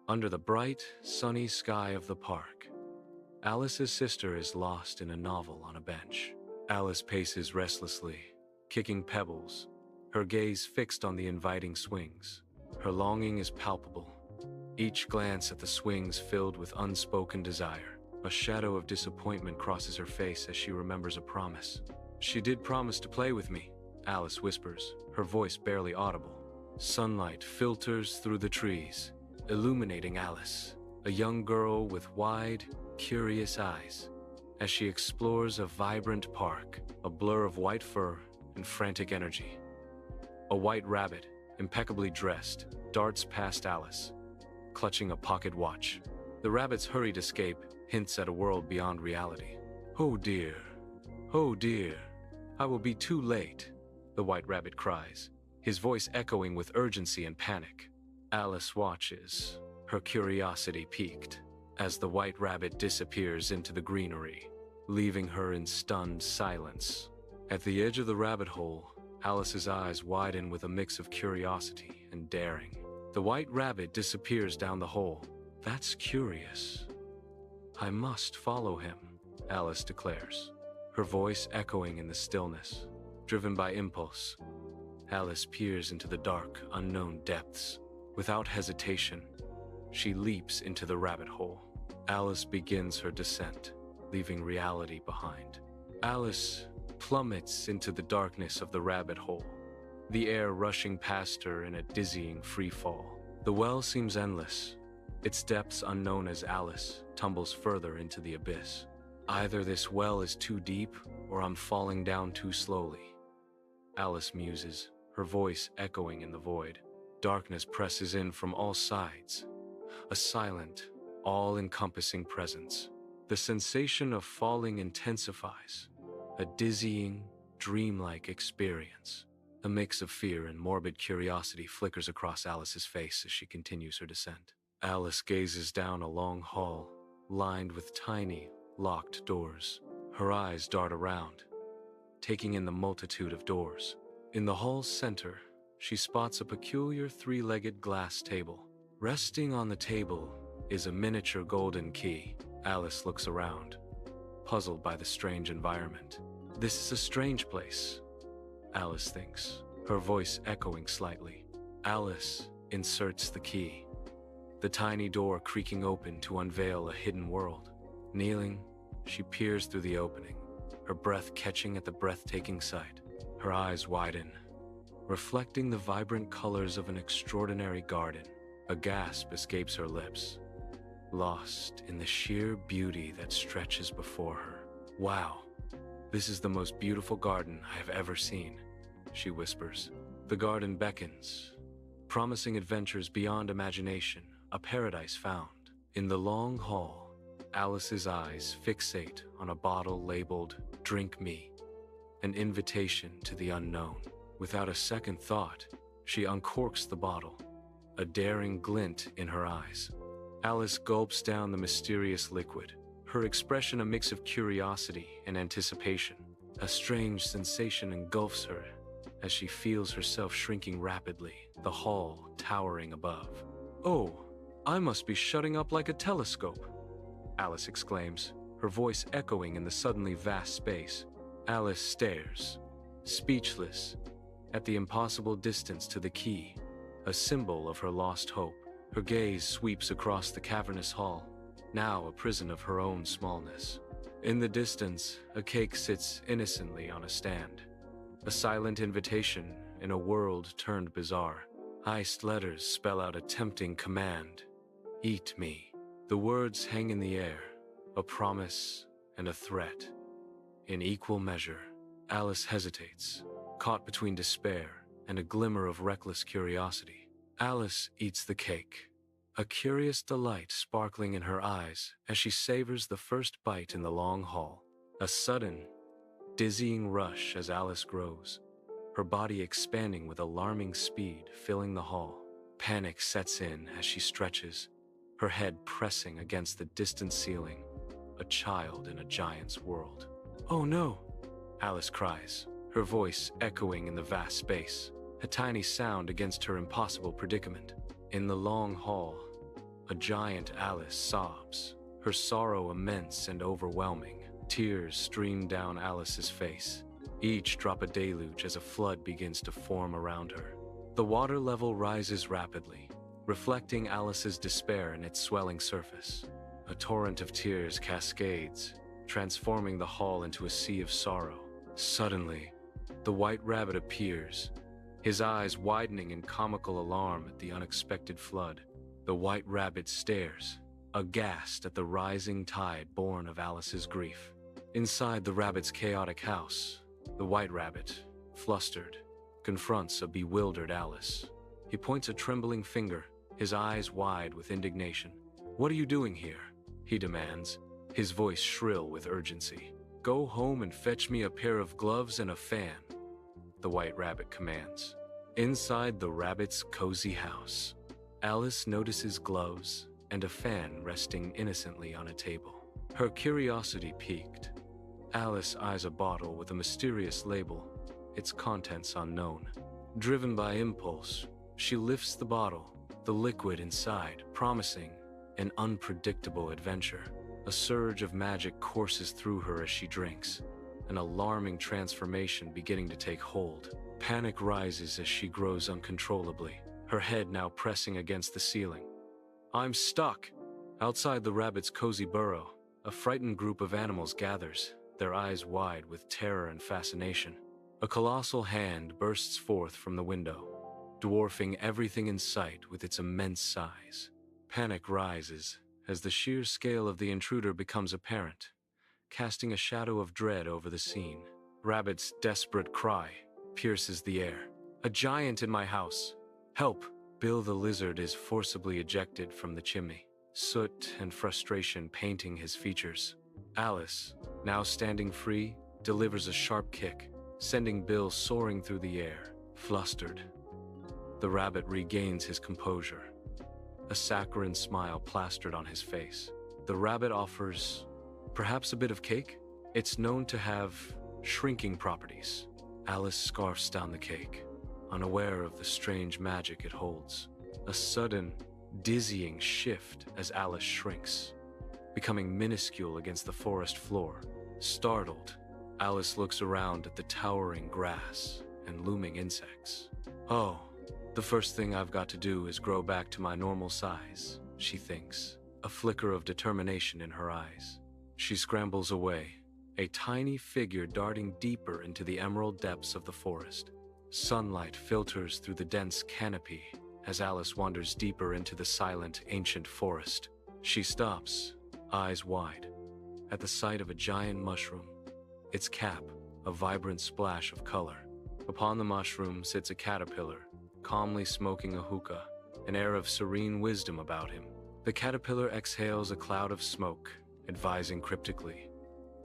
Under the bright, sunny sky of the park, Alice's sister is lost in a novel on a bench. Alice paces restlessly, kicking pebbles, her gaze fixed on the inviting swings. Her longing is palpable, each glance at the swings filled with unspoken desire. A shadow of disappointment crosses her face as she remembers a promise. "She did promise to play with me," Alice whispers, her voice barely audible. Sunlight filters through the trees, illuminating Alice, a young girl with wide, curious eyes, as she explores a vibrant park, a blur of white fur and frantic energy. A white rabbit, impeccably dressed, darts past Alice, clutching a pocket watch. The rabbit's hurried escape hints at a world beyond reality. "Oh dear, oh dear, I will be too late," the white rabbit cries, his voice echoing with urgency and panic. Alice watches, her curiosity piqued, as the white rabbit disappears into the greenery, leaving her in stunned silence. At the edge of the rabbit hole, Alice's eyes widen with a mix of curiosity and daring. The white rabbit disappears down the hole. "That's curious. I must follow him," Alice declares, her voice echoing in the stillness. Driven by impulse, Alice peers into the dark, unknown depths. Without hesitation, she leaps into the rabbit hole. Alice begins her descent, leaving reality behind. Alice plummets into the darkness of the rabbit hole, the air rushing past her in a dizzying free fall. The well seems endless, its depths unknown as Alice tumbles further into the abyss. Either this well is too deep, or I'm falling down too slowly, Alice muses, her voice echoing in the void. Darkness presses in from all sides, a silent, all-encompassing presence. The sensation of falling intensifies, a dizzying, dreamlike experience. A mix of fear and morbid curiosity flickers across Alice's face as she continues her descent. Alice gazes down a long hall, lined with tiny, locked doors. Her eyes dart around, taking in the multitude of doors. In the hall's center, she spots a peculiar three-legged glass table. Resting on the table is a miniature golden key. Alice looks around, puzzled by the strange environment. "This is a strange place," Alice thinks, her voice echoing slightly. Alice inserts the key, the tiny door creaking open to unveil a hidden world. Kneeling, she peers through the opening, her breath catching at the breathtaking sight. Her eyes widen, reflecting the vibrant colors of an extraordinary garden. A gasp escapes her lips, lost in the sheer beauty that stretches before her. "Wow, this is the most beautiful garden I have ever seen," she whispers. The garden beckons, promising adventures beyond imagination, a paradise found. In the long hall, Alice's eyes fixate on a bottle labeled "Drink Me," an invitation to the unknown. Without a second thought, she uncorks the bottle, a daring glint in her eyes. Alice gulps down the mysterious liquid, her expression a mix of curiosity and anticipation. A strange sensation engulfs her as she feels herself shrinking rapidly, the hall towering above. "Oh, I must be shutting up like a telescope," Alice exclaims, her voice echoing in the suddenly vast space. Alice stares, speechless, at the impossible distance to the key, a symbol of her lost hope. Her gaze sweeps across the cavernous hall, now a prison of her own smallness. In the distance, a cake sits innocently on a stand, a silent invitation in a world turned bizarre. Iced letters spell out a tempting command: "Eat me." The words hang in the air, a promise and a threat. In equal measure, Alice hesitates, caught between despair and a glimmer of reckless curiosity. Alice eats the cake, a curious delight sparkling in her eyes as she savors the first bite in the long hall. A sudden, dizzying rush as Alice grows, her body expanding with alarming speed, filling the hall. Panic sets in as she stretches, her head pressing against the distant ceiling, a child in a giant's world. "Oh no!" Alice cries, her voice echoing in the vast space, a tiny sound against her impossible predicament. In the long hall, A giant Alice sobs, her sorrow immense and overwhelming. Tears stream down Alice's face. Each drop a deluge as a flood begins to form around her. The water level rises rapidly, reflecting Alice's despair in its swelling surface. A torrent of tears cascades, transforming the hall into a sea of sorrow. Suddenly, the white rabbit appears, his eyes widening in comical alarm at the unexpected flood. The white rabbit stares, aghast at the rising tide born of Alice's grief. Inside the rabbit's chaotic house, the white rabbit, flustered, confronts a bewildered Alice. He points a trembling finger, his eyes wide with indignation. "What are you doing here?" he demands, his voice shrill with urgency. "Go home and fetch me a pair of gloves and a fan," the white rabbit commands. Inside the rabbit's cozy house, Alice notices gloves and a fan resting innocently on a table. Her curiosity piqued, Alice eyes a bottle with a mysterious label, its contents unknown. Driven by impulse, she lifts the bottle, the liquid inside promising an unpredictable adventure. A surge of magic courses through her as she drinks, an alarming transformation beginning to take hold. Panic rises as she grows uncontrollably, her head now pressing against the ceiling. "I'm stuck!" Outside the rabbit's cozy burrow, a frightened group of animals gathers, their eyes wide with terror and fascination. A colossal hand bursts forth from the window, dwarfing everything in sight with its immense size. Panic rises as the sheer scale of the intruder becomes apparent, casting a shadow of dread over the scene. Rabbit's desperate cry pierces the air. "A giant in my house! Help!" Bill the lizard is forcibly ejected from the chimney, soot and frustration painting his features. Alice, now standing free, delivers a sharp kick, sending Bill soaring through the air, flustered. The rabbit regains his composure, a saccharine smile plastered on his face. The rabbit offers, perhaps a bit of cake? It's known to have shrinking properties. Alice scarfs down the cake, unaware of the strange magic it holds. A sudden, dizzying shift as Alice shrinks, becoming minuscule against the forest floor. Startled, Alice looks around at the towering grass and looming insects. "Oh, the first thing I've got to do is grow back to my normal size," she thinks, a flicker of determination in her eyes. She scrambles away, a tiny figure darting deeper into the emerald depths of the forest. Sunlight filters through the dense canopy as Alice wanders deeper into the silent, ancient forest. She stops, eyes wide, at the sight of a giant mushroom, its cap a vibrant splash of color. Upon the mushroom sits a caterpillar, calmly smoking a hookah, an air of serene wisdom about him. The caterpillar exhales a cloud of smoke, advising cryptically,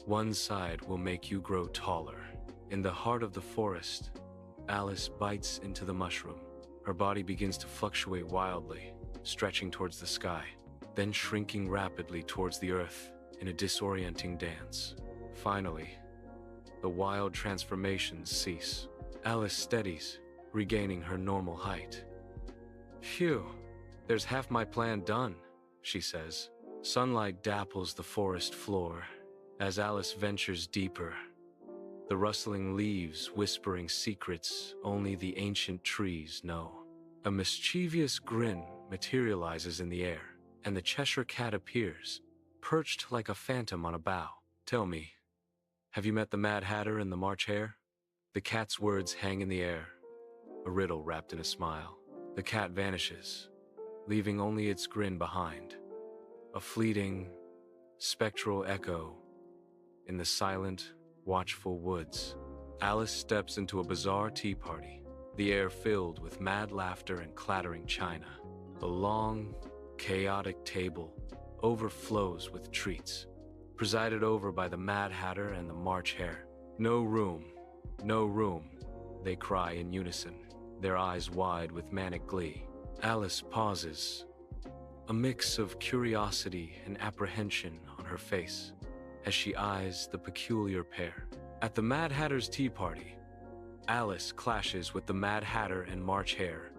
"One side will make you grow taller." In the heart of the forest, Alice bites into the mushroom. Her body begins to fluctuate wildly, stretching towards the sky, then shrinking rapidly towards the earth in a disorienting dance. Finally, the wild transformations cease. Alice steadies, regaining her normal height. "Phew, there's half my plan done," she says. Sunlight dapples the forest floor as Alice ventures deeper, the rustling leaves whispering secrets only the ancient trees know. A mischievous grin materializes in the air, and the Cheshire Cat appears, perched like a phantom on a bough. "Tell me, have you met the Mad Hatter and the March Hare?" The cat's words hang in the air, a riddle wrapped in a smile. The cat vanishes, leaving only its grin behind, a fleeting, spectral echo in the silent, watchful woods. Alice steps into a bizarre tea party, the air filled with mad laughter and clattering china. The long, chaotic table overflows with treats, presided over by the Mad Hatter and the March Hare. "No room, no room," they cry in unison, their eyes wide with manic glee. Alice pauses, a mix of curiosity and apprehension on her face, as she eyes the peculiar pair. At the Mad Hatter's tea party, Alice clashes with the Mad Hatter and March Hare,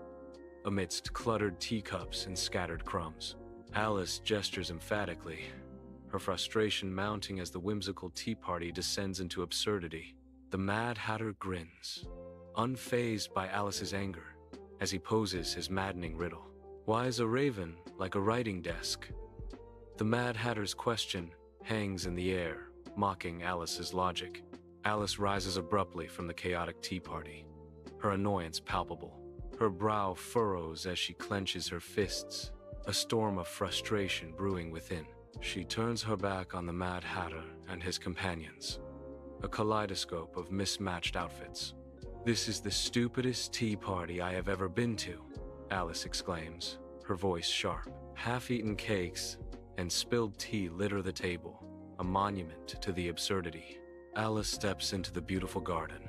amidst cluttered teacups and scattered crumbs. Alice gestures emphatically, her frustration mounting as the whimsical tea party descends into absurdity. The Mad Hatter grins, unfazed by Alice's anger, as he poses his maddening riddle. Why is a raven like a writing desk? The Mad Hatter's question hangs in the air, mocking Alice's logic. Alice rises abruptly from the chaotic tea party, her annoyance palpable. Her brow furrows as she clenches her fists, a storm of frustration brewing within. She turns her back on the Mad Hatter and his companions, a kaleidoscope of mismatched outfits. "This is the stupidest tea party I have ever been to," Alice exclaims, her voice sharp. Half-eaten cakes and spilled tea litter the table, a monument to the absurdity. Alice steps into the beautiful garden,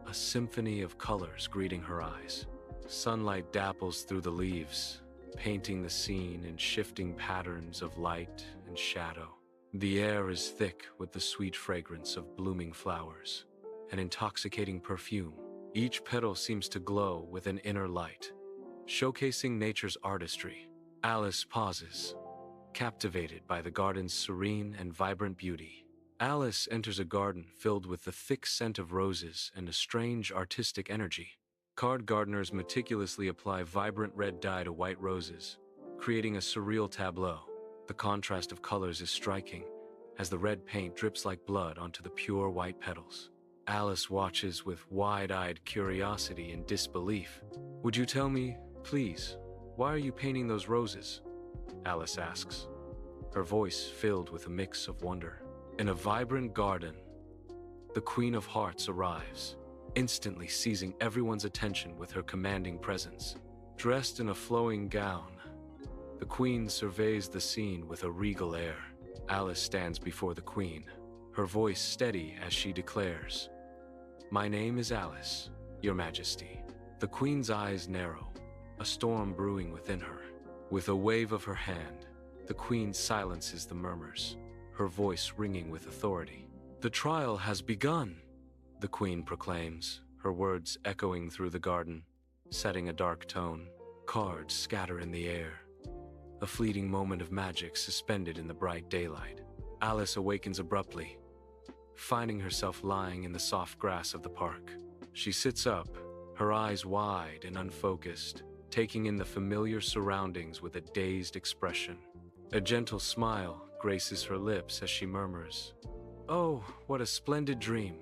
a symphony of colors greeting her eyes. Sunlight dapples through the leaves, painting the scene in shifting patterns of light and shadow. The air is thick with the sweet fragrance of blooming flowers, an intoxicating perfume. Each petal seems to glow with an inner light, showcasing nature's artistry. Alice pauses, captivated by the garden's serene and vibrant beauty. Alice enters a garden filled with the thick scent of roses and a strange artistic energy. Card gardeners meticulously apply vibrant red dye to white roses, creating a surreal tableau. The contrast of colors is striking, as the red paint drips like blood onto the pure white petals. Alice watches with wide-eyed curiosity and disbelief. "Would you tell me, please, why are you painting those roses?" Alice asks, her voice filled with a mix of wonder. In a vibrant garden, the Queen of Hearts arrives, instantly seizing everyone's attention with her commanding presence. Dressed in a flowing gown, the Queen surveys the scene with a regal air. Alice stands before the Queen, her voice steady as she declares, "My name is Alice, Your Majesty." The Queen's eyes narrow, a storm brewing within her. With a wave of her hand, the Queen silences the murmurs, her voice ringing with authority. "The trial has begun," the Queen proclaims, her words echoing through the garden, setting a dark tone. Cards scatter in the air, a fleeting moment of magic suspended in the bright daylight. Alice awakens abruptly, finding herself lying in the soft grass of the park. She sits up, her eyes wide and unfocused, taking in the familiar surroundings with a dazed expression. A gentle smile graces her lips as she murmurs, "Oh, what a splendid dream."